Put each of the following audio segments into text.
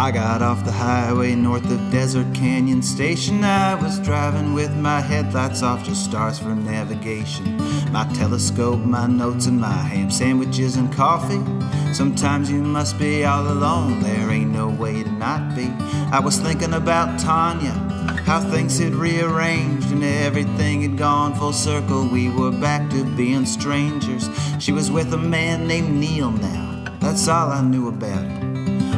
I got off the highway north of Desert Canyon Station. I was driving with my headlights off, just stars for navigation. My telescope, my notes, and my ham sandwiches and coffee. Sometimes you must be all alone, there ain't no way to not be. I was thinking about Tanya, how things had rearranged and everything had gone full circle. We were back to being strangers. She was with a man named Neil now, that's all I knew about it.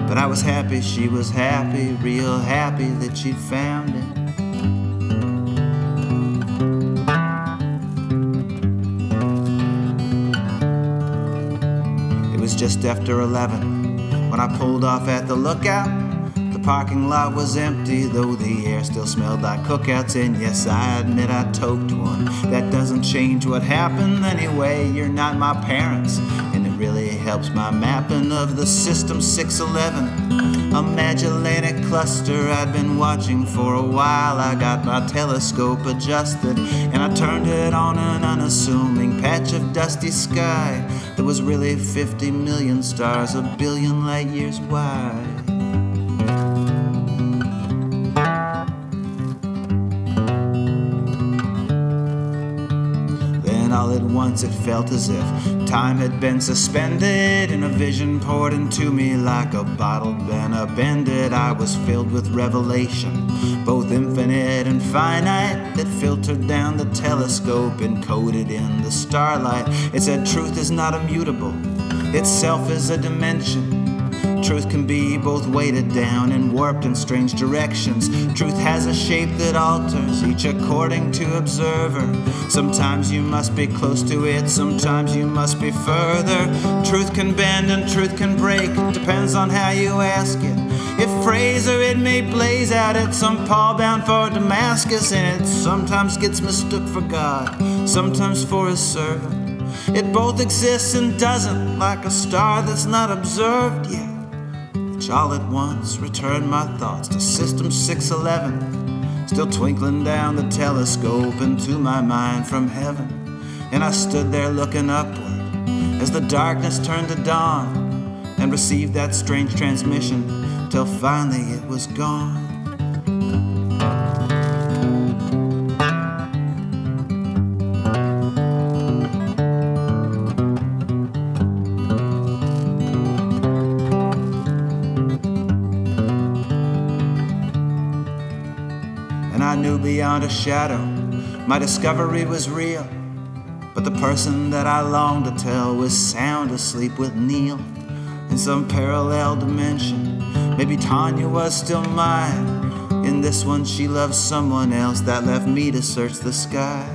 But I was happy she was happy, real happy that she'd found it. It was just after 11 when I pulled off at the lookout. The parking lot was empty, though the air still smelled like cookouts. And yes, I admit I toked one. That doesn't change what happened anyway. You're not my parents, and it really helps my mapping of the System 611, a Magellanic cluster I'd been watching for a while. I got my telescope adjusted, and I turned it on an unassuming patch of dusty sky that was really 50 million stars, a billion light years wide. All at once it felt as if time had been suspended, and a vision poured into me like a bottle been upended. I was filled with revelation, both infinite and finite, that filtered down the telescope and coded in the starlight. It said truth is not immutable, itself is a dimension. Truth can be both weighted down and warped in strange directions. Truth has a shape that alters, each according to observer. Sometimes you must be close to it, sometimes you must be further. Truth can bend and truth can break, depends on how you ask it. It frays or it may blaze out at some Paul bound for Damascus, and it sometimes gets mistook for God, sometimes for his servant. It both exists and doesn't, like a star that's not observed yet. All at once returned my thoughts to System 611, still twinkling down the telescope into my mind from heaven. And I stood there looking upward as the darkness turned to dawn, and received that strange transmission till finally it was gone. I knew beyond a shadow my discovery was real, but the person that I longed to tell was sound asleep with Neil in some parallel dimension. Maybe Tanya was still mine. In this one she loved someone else, that left me to search the sky.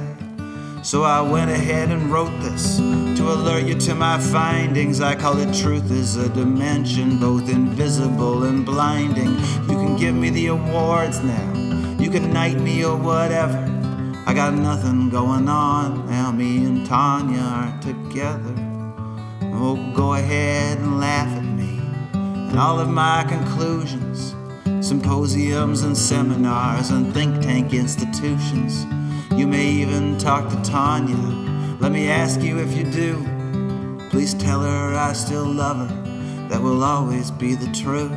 So I went ahead and wrote this to alert you to my findings. I call it truth is a dimension, both invisible and blinding. You can give me the awards now, you can knight me or whatever. I got nothing going on now, me and Tanya aren't together. Oh, go ahead and laugh at me and all of my conclusions, symposiums and seminars and think tank institutions. You may even talk to Tanya. Let me ask you if you do, please tell her I still love her. That will always be the truth.